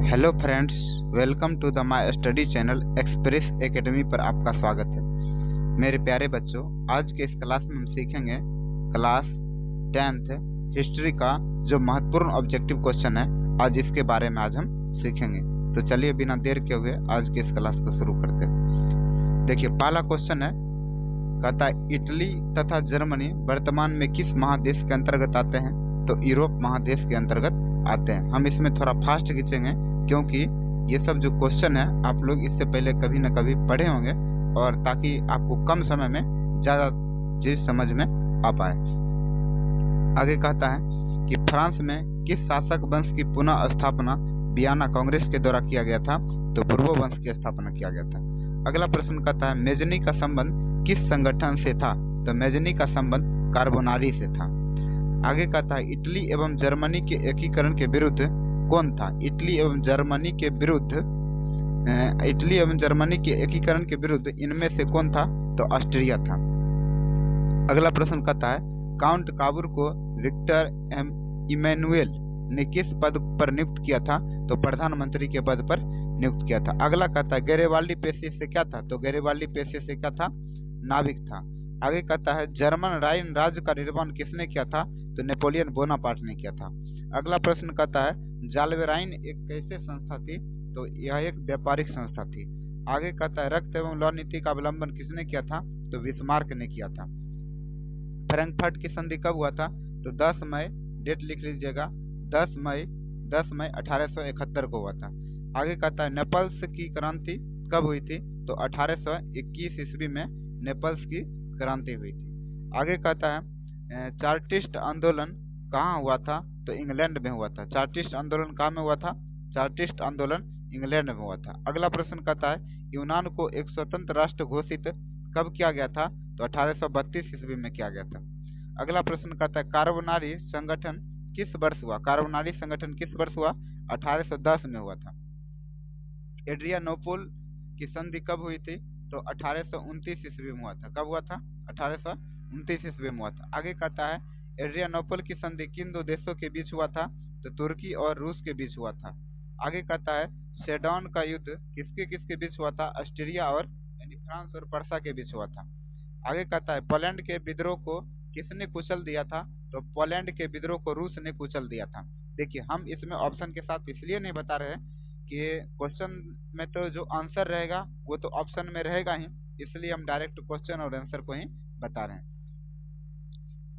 Hello friends, welcome to the my study channel Express Academy पर आपका स्वागत है। मेरे प्यारे बच्चों, आज के इस क्लास में हम सीखेंगे क्लास 10th हिस्ट्री का जो महत्वपूर्ण ऑब्जेक्टिव क्वेश्चन है। आज इसके बारे में हम सीखेंगे। तो चलिए बिना देर के हुए आज के इस क्लास को शुरू करते हैं। देखिए, पहला क्वेश्चन है, कहता है इटली तथा जर्मनी वर्तमान में किस महादेश के अंतर्गत आते हैं? तो यूरोप महादेश के अंतर्गत आते हैं। हम इसमें थोड़ा फास्ट खींचेंगे क्योंकि ये सब जो क्वेश्चन है आप लोग इससे पहले कभी न कभी पढ़े होंगे, और ताकि आपको कम समय में ज़्यादा चीज समझ में आ पाए। आगे कहता है कि फ्रांस में किस शासक वंश की पुनः स्थापना वियना कांग्रेस के द्वारा किया गया था? तो पूर्व वंश की स्थापना किया गया था। अगला प्रश्न कहता है मेजनी का संबंध किस संगठन से था? तो मेजनी का संबंध कार्बोनारी से था। आगे कहता है इटली एवं जर्मनी के एकीकरण के विरुद्ध कौन था? इटली एवं जर्मनी के एकीकरण के विरुद्ध इनमें से कौन था? तो ऑस्ट्रिया था। अगला प्रश्न कहता है काउंट काबूर को विक्टर इमैनुएल ने किस पद पर नियुक्त किया था? तो प्रधानमंत्री के पद पर नियुक्त किया था। अगला कहता है गैरिबाल्डी पेशे से क्या था? तो गैरिबाल्डी पेशे से क्या था? नाविक था। आगे कहता है जर्मन राइन राज्य का निर्माण किसने किया था? तो नेपोलियन बोनापार्ट ने किया था। अगला प्रश्न कहता है जालवेराइन एक कैसे संस्था थी? तो यह एक व्यापारिक संस्था थी। आगे कहता है रक्त एवं लौह नीति का अवलंबन किसने किया था? तो बिस्मार्क ने किया था। फ्रैंकफर्ट की संधि कब हुआ था? तो 10 मई, डेट लिख लीजिएगा, 10 मई 1871 को हुआ था। आगे कहता है नेपल्स की क्रांति कब हुई थी? तो 1821 ईस्वी में नेपल्स की क्रांति हुई थी। आगे कहता है चार्टिस्ट आंदोलन कहाँ हुआ था? तो इंग्लैंड में हुआ था। चार्टिस्ट आंदोलन कहाँ में हुआ था? चार्टिस्ट आंदोलन इंग्लैंड में हुआ था। अगला प्रश्न कहता है यूनान को एक स्वतंत्र राष्ट्र घोषित कब किया गया था? तो 1832 ईस्वी में किया गया था। अगला प्रश्न कहता है कार्बोनारी संगठन किस वर्ष हुआ? कार्बोनारी संगठन किस वर्ष हुआ? 1810 में हुआ था। एड्रियानोपोल की संधि कब हुई थी? तो 1829 ईस्वी में हुआ था। कब हुआ था? 1829 ईस्वी में हुआ था। आगे कहता है एड्रियानोपोल की संधि किन दो देशों के बीच हुआ था? तो तुर्की और रूस के बीच हुआ था। आगे कहता है सेडोन का युद्ध किसके किसके बीच हुआ था? ऑस्ट्रिया और फ्रांस और पर्सा के बीच हुआ था। आगे कहता है पोलैंड के विद्रोह को किसने कुचल दिया था? तो पोलैंड के विद्रोह को रूस ने कुचल दिया था। देखिए, हम इसमें ऑप्शन के साथ इसलिए नहीं बता रहे कि क्वेश्चन में तो जो आंसर रहेगा वो तो ऑप्शन में रहेगा ही, इसलिए हम डायरेक्ट क्वेश्चन और आंसर को ही बता रहे हैं।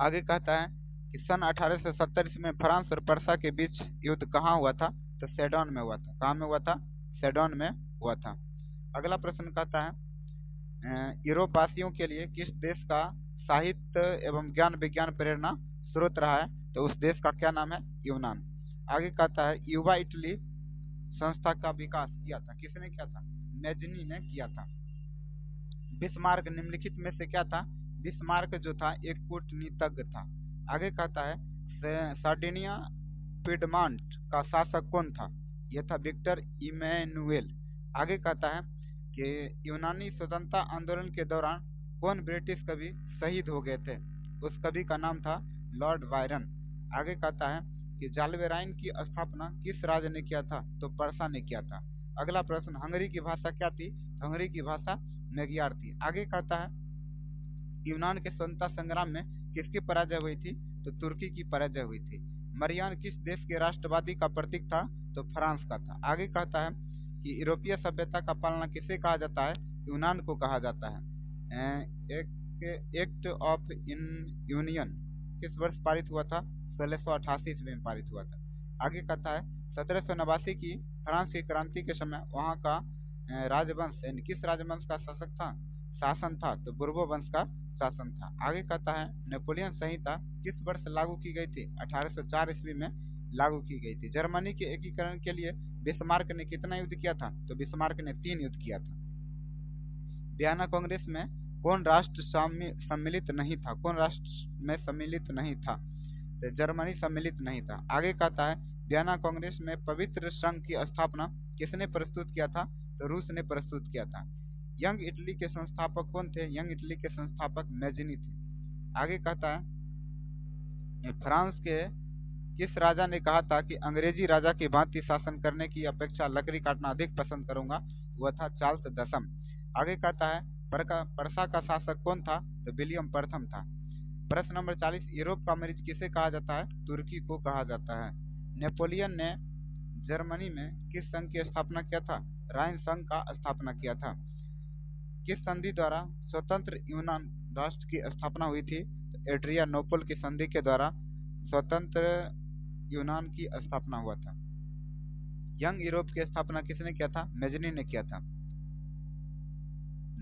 आगे कहता है कि सन 1870 में फ्रांस और पर्सा के बीच युद्ध कहाँ हुआ था? तो सेडोन में हुआ था। कहाँ में हुआ था? सेडोन में हुआ था। अगला प्रश्न कहता है यूरोप वासियों के लिए किस देश का साहित्य एवं ज्ञान विज्ञान प्रेरणा स्रोत रहा है? तो उस देश का क्या नाम है? यूनान। आगे कहता है युवा इटली संस्था का विकास किया था। किसने किया था? मेजनी ने किया था। बिस्मार्क निम्नलिखित में से क्या था? बिस्मार्क जो था एक कूटनीतिज्ञ था। आगे कहता है सार्डिनिया पिडमांट का शासक कौन था? यह था विक्टर इमैनुएल। आगे कहता है कि यूनानी स्वतंत्रता आंदोलन के दौरान कौन ब्रिटिश कवि शहीद हो गए थे? उस कवि का नाम था लॉर्ड बायरन। आगे कहता है कि जालवेराइन की स्थापना किस राज्य ने किया था? तो पर्सा ने किया था। अगला प्रश्न हंगरी की भाषा क्या थी? हंगरी की भाषा मैग्यार थी। आगे कहता है यूनान के स्वतंत्रता संग्राम में किसकी पराजय हुई थी? तो तुर्की की पराजय हुई थी। मरियान किस देश के राष्ट्रवादी का प्रतीक था? तो फ्रांस का था। आगे कहता है कि यूरोपीय सभ्यता का पालना किसे कहा जाता है? यूनान को कहा जाता है। एक्ट ऑफ यूनियन किस वर्ष पारित हुआ था? 1688 ईस्वी में पारित हुआ था। आगे कहता है 1789 की फ्रांस की क्रांति के समय वहां का राजवंश यानी किस राजवंश का शासन था? तो बुर्बो वंश का शासन था। आगे कहता है नेपोलियन संहिता किस वर्ष लागू की गई थी? 1804 ईस्वी में लागू की गई थी। जर्मनी के एकीकरण के लिए बिस्मार्क ने कितना युद्ध किया था? तो बिस्मार्क ने 3 युद्ध किया था। वियना कांग्रेस में कौन राष्ट्र सम्मिलित नहीं था? कौन राष्ट्र में सम्मिलित नहीं था? तो जर्मनी सम्मिलित नहीं था। आगे कहता है वियना कांग्रेस में पवित्र संघ की स्थापना किसने प्रस्तुत किया था? तो रूस ने प्रस्तुत किया था। यंग इटली के संस्थापक कौन थे? यंग इटली के संस्थापक मेजनी थे। आगे कहता है फ्रांस के किस राजा ने कहा था कि अंग्रेजी राजा की भांति शासन करने की अपेक्षा लकड़ी काटना अधिक पसंद करूंगा? वह था चार्ल्स दसम। आगे कहता है पर्सा का शासक कौन था? तो विलियम प्रथम था। प्रश्न नंबर 40, यूरोप का मरीज किसे कहा जाता है? तुर्की को कहा जाता है। नेपोलियन ने जर्मनी में किस संघ की स्थापना किया था? राइन संघ का स्थापना किया था। किस संधि द्वारा स्वतंत्र यूनान राष्ट्र की स्थापना हुई थी? तो एड्रियानोपल की संधि के द्वारा स्वतंत्र यूनान की स्थापना हुआ था। यंग यूरोप की स्थापना किसने किया था? मेजनी ने किया था।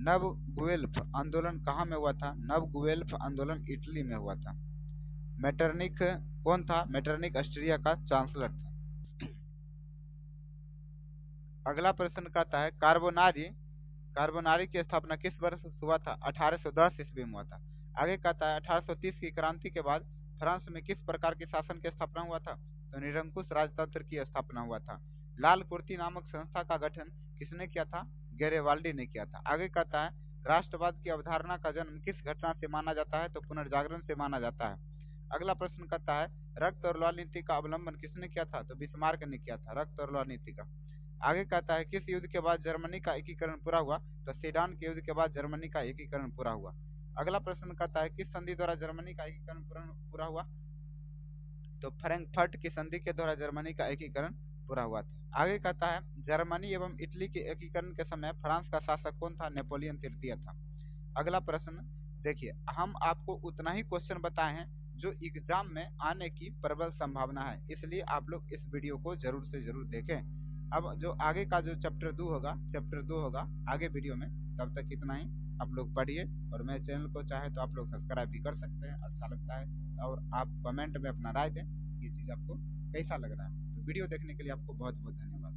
नव गुएल्फ आंदोलन कहाँ में हुआ था? नव गुएल्फ आंदोलन इटली में हुआ था। मेटरनिक कौन था? मेटरनिक ऑस्ट्रिया का चांसलर था। अगला प्रश्न कहता है कार्बोनारी की स्थापना किस वर्ष हुआ था? 1810 ईस्वी में हुआ था। आगे कहता है 1830 की क्रांति के बाद फ्रांस में किस प्रकार के शासन की स्थापना हुआ था? तो निरंकुश राजतंत्र की स्थापना हुआ था। लाल कुर्ती नामक संस्था का गठन किसने किया था? गैरिबाल्डी ने किया था। आगे कहता है राष्ट्रवाद की अवधारणा का जन्म किस घटना से माना जाता है? तो पुनर्जागरण से माना जाता है। अगला प्रश्न कहता है रक्त और लौह नीति का अवलंबन किसने किया था? तो बिस्मार्क ने किया था रक्त और लौह नीति का। आगे कहता है किस युद्ध के बाद जर्मनी का एकीकरण पूरा हुआ? तो सेडान के युद्ध के बाद जर्मनी का एकीकरण पूरा हुआ। अगला प्रश्न कहता है किस संधि द्वारा जर्मनी का एकीकरण पूरा हुआ? तो फ्रैंकफर्ट की संधि के द्वारा जर्मनी का एकीकरण पूरा हुआ था। आगे कहता है जर्मनी एवं इटली के एकीकरण के समय फ्रांस का शासक कौन था? नेपोलियन तृतीय था। अगला प्रश्न देखिए, हम आपको उतना ही क्वेश्चन बताए हैं जो एग्जाम में आने की प्रबल संभावना है, इसलिए आप लोग इस वीडियो को जरूर से जरूर देखें। अब जो आगे का जो चैप्टर 2 होगा आगे वीडियो में, तब तक इतना ही। आप लोग पढ़िए और मेरे चैनल को चाहे तो आप लोग सब्सक्राइब भी कर सकते हैं, अच्छा लगता है। और आप कमेंट में अपना राय दें ये चीज़ आपको कैसा लग रहा है। तो वीडियो देखने के लिए आपको बहुत बहुत धन्यवाद।